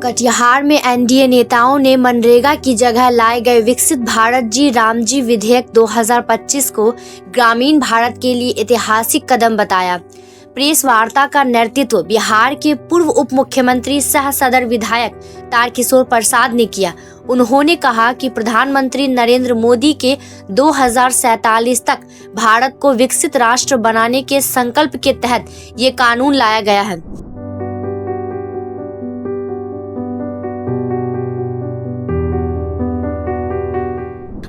कटिहार में एनडीए नेताओं ने मनरेगा की जगह लाए गए विकसित भारत जी राम जी विधेयक 2025 को ग्रामीण भारत के लिए ऐतिहासिक कदम बताया। प्रेस वार्ता का नेतृत्व बिहार के पूर्व उप मुख्यमंत्री सह सदर विधायक तारकिशोर प्रसाद ने किया। उन्होंने कहा कि प्रधानमंत्री नरेंद्र मोदी के 2047 तक भारत को विकसित राष्ट्र बनाने के संकल्प के तहत ये कानून लाया गया है।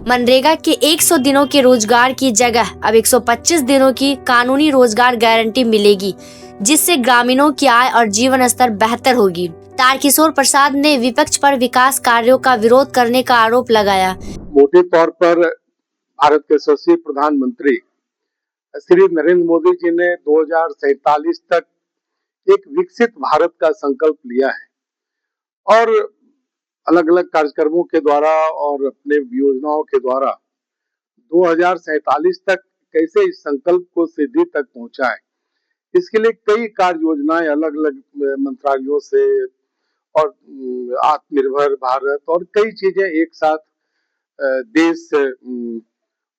मनरेगा के 100 दिनों के रोजगार की जगह अब 125 दिनों की कानूनी रोजगार गारंटी मिलेगी, जिससे ग्रामीणों की आय और जीवन स्तर बेहतर होगी। तारकिशोर प्रसाद ने विपक्ष पर विकास कार्यों का विरोध करने का आरोप लगाया। मोटे तौर पर भारत के यशस्वी प्रधानमंत्री श्री नरेंद्र मोदी जी ने 2047 तक एक विकसित भारत का संकल्प लिया है और अलग अलग कार्यक्रमों के द्वारा और अपने योजनाओं के द्वारा 2047 तक कैसे इस संकल्प को सिद्धि तक पहुंचाए, इसके लिए कई कार्य योजनाएं अलग अलग मंत्रालयों से और आत्मनिर्भर भारत और कई चीजें एक साथ देश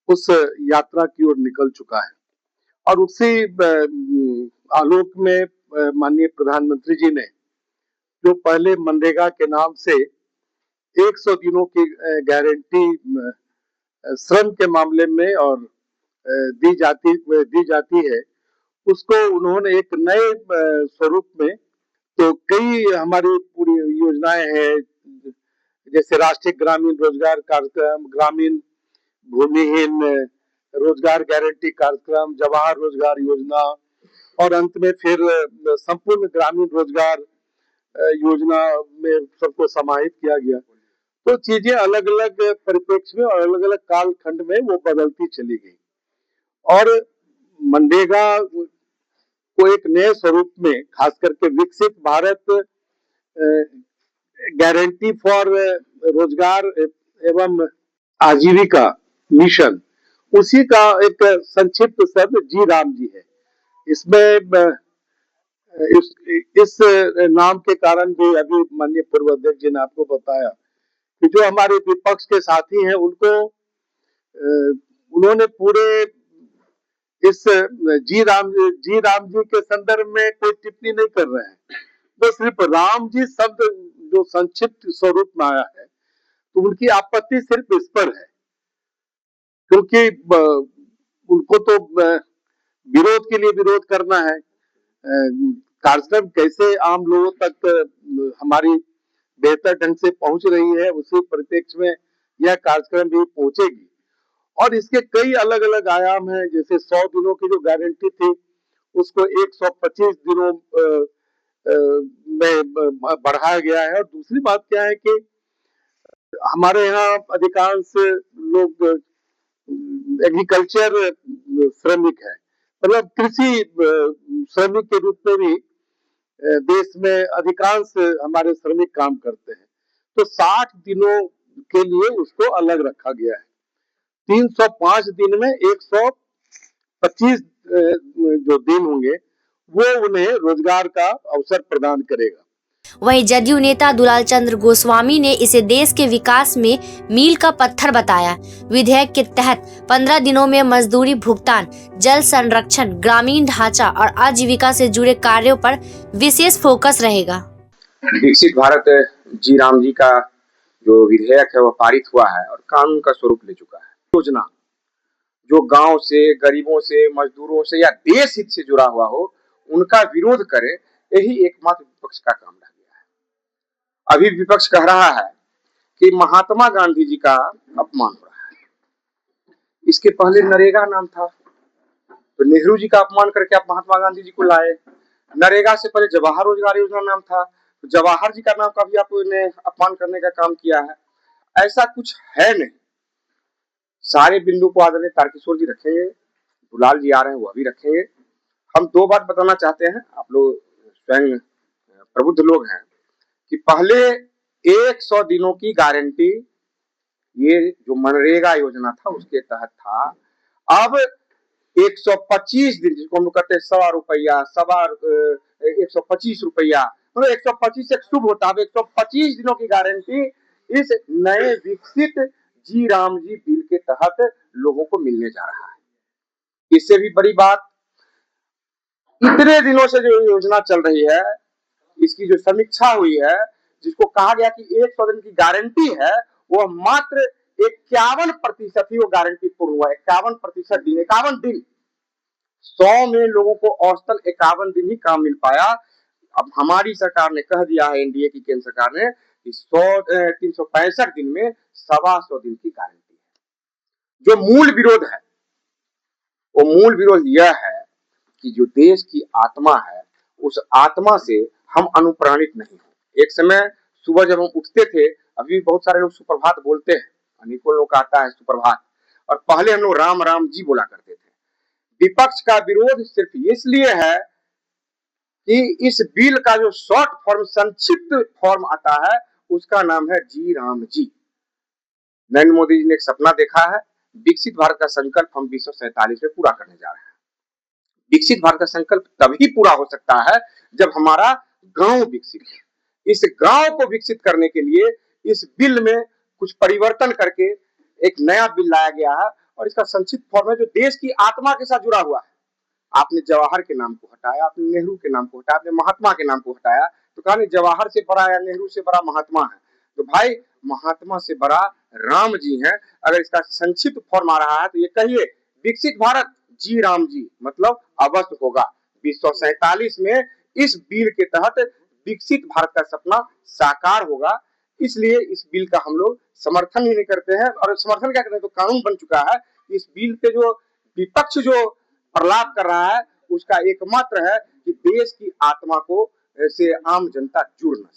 उस यात्रा की ओर निकल चुका है। और उसी आलोक में माननीय प्रधानमंत्री जी ने जो पहले मनरेगा के नाम से 100 दिनों की गारंटी श्रम के मामले में और दी जाती है, उसको उन्होंने एक नए स्वरूप में, तो कई हमारी पूरी योजनाएं हैं, जैसे राष्ट्रीय ग्रामीण रोजगार कार्यक्रम, ग्रामीण भूमिहीन रोजगार गारंटी कार्यक्रम, जवाहर रोजगार योजना और अंत में फिर संपूर्ण ग्रामीण रोजगार योजना में सबको समाहित किया गया। तो चीजें अलग अलग परिप्रेक्ष्य में और अलग अलग कालखंड में वो बदलती चली गई और मनरेगा को एक नए स्वरूप में, खास करके विकसित भारत गारंटी फॉर रोजगार एवं आजीविका मिशन, उसी का एक संक्षिप्त शब्द जी राम जी है। इसमें इस नाम के कारण भी अभी माननीय पूर्व अध्यक्ष जी ने आपको बताया कि जो हमारे विपक्ष के साथी हैं उन्होंने पूरे इस जी राम जी के संदर्भ में कोई टिप्पणी नहीं कर रहे हैं, तो सिर्फ राम जी शब्द जो संक्षिप्त स्वरूप में आया है, तो उनकी आपत्ति सिर्फ इस पर है, क्योंकि उनको तो विरोध के लिए विरोध करना है। कार्यक्रम कैसे आम लोगों तक हमारी बेहतर ढंग से पहुंच रही है, उसी परिप्रेक्ष्य में यह कार्यक्रम भी पहुंचेगी और इसके कई अलग अलग आयाम हैं। जैसे 100 दिनों की जो गारंटी थी उसको 125 दिनों में बढ़ाया गया है। और दूसरी बात क्या है कि हमारे यहाँ अधिकांश लोग एग्रीकल्चर श्रमिक है, मतलब कृषि श्रमिक के रूप में भी देश में अधिकांश हमारे श्रमिक काम करते हैं, तो 60 दिनों के लिए उसको अलग रखा गया है। 305 दिन में 125 जो दिन होंगे वो उन्हें रोजगार का अवसर प्रदान करेगा। वहीं जदयू नेता दुलाल चंद्र गोस्वामी ने इसे देश के विकास में मील का पत्थर बताया। विधेयक के तहत 15 दिनों में मजदूरी भुगतान, जल संरक्षण, ग्रामीण ढांचा और आजीविका से जुड़े कार्यों पर विशेष फोकस रहेगा। विकसित भारत जी राम जी का जो विधेयक है वो पारित हुआ है और कानून का स्वरूप ले चुका है। योजना जो गांव से, गरीबों से, मजदूरों से या देश हित से जुड़ा हुआ हो, उनका विरोध करे, यही एकमात्र विपक्ष का काम रह गया है। अभी विपक्ष कह रहा है कि महात्मा गांधी जी का अपमान हो रहा है। इसके पहले नरेगा नाम था, तो नेहरू जी का अपमान करके आप महात्मा गांधी जी को लाए। नरेगा से पहले जवाहर रोजगार योजना नाम था, तो जवाहर जी का नाम का भी आपने अपमान करने का काम किया है। ऐसा कुछ है नहीं। सारे बिंदु को आदरणीय तारकिशोर जी रखेंगे, दुलाल जी आ रहे हैं वो भी रखेंगे। हम दो बात बताना चाहते हैं, आप लोग स्वयं प्रबुद्ध लोग हैं, कि पहले 100 दिनों की गारंटी ये जो मनरेगा योजना था उसके तहत था। अब 125 दिन, जिसको हम लोग कहते हैं 125 रुपया तो 125 से शुभ होता है। 125 दिनों की गारंटी इस नए विकसित जी राम जी बिल के तहत लोगों को मिलने जा रहा है। इससे भी बड़ी बात, इतने दिनों से जो योजना चल रही है, इसकी जो समीक्षा हुई है, जिसको कहा गया कि 100 दिन की गारंटी है, वह मात्र 51% ही वो गारंटी पूर्ण हुआ। 51% दिन, 51 दिन, 100 में लोगों को औसतन 51 दिन ही काम मिल पाया। अब हमारी सरकार ने कह दिया है, एनडीए की केंद्र सरकार ने, कि 365 दिन में 125 दिन की गारंटी है। जो मूल विरोध है, वो मूल विरोध यह है कि जो देश की आत्मा है, उस आत्मा से हम अनुप्राणित नहीं हो। एक समय सुबह जब हम उठते थे, अभी बहुत सारे लोग सुप्रभात बोलते हैं, अनेकों लोग का आता है सुप्रभात, और पहले हम लोग राम राम जी बोला करते थे। विपक्ष का विरोध सिर्फ इसलिए है कि इस बिल का जो शॉर्ट फॉर्म, संक्षिप्त फॉर्म आता है, उसका नाम है जी राम जी। नरेंद्र मोदी जी ने एक सपना देखा है, विकसित भारत का संकल्प हम 2047 में पूरा करने जा रहे हैं। विकसित भारत का संकल्प तभी पूरा हो सकता है जब हमारा गांव विकसित है। इस गांव को विकसित करने के लिए इस बिल में कुछ परिवर्तन करके एक नया बिल लाया गया है, और इसका संक्षिप्त फॉर्म है जो देश की आत्मा के साथ जुड़ा हुआ है। आपने जवाहर के नाम को हटाया, आपने नेहरू के नाम को हटाया, आपने महात्मा के नाम को हटाया, तो कहा नहीं जवाहर से बड़ा या नेहरू से बड़ा महात्मा है। तो भाई, महात्मा से बड़ा राम जी है। अगर इसका संक्षिप्त फॉर्म आ रहा है तो ये कहिए विकसित भारत जी राम जी, मतलब अवश्य होगा। 2047 में इस बिल के तहत विकसित भारत का सपना साकार होगा। इसलिए इस बिल का हम लोग समर्थन ही नहीं करते हैं, और समर्थन क्या करते हैं, तो कानून बन चुका है। इस बिल पे जो विपक्ष जो प्रलाप कर रहा है, उसका एकमात्र है कि देश की आत्मा को से आम जनता जुड़ न सके।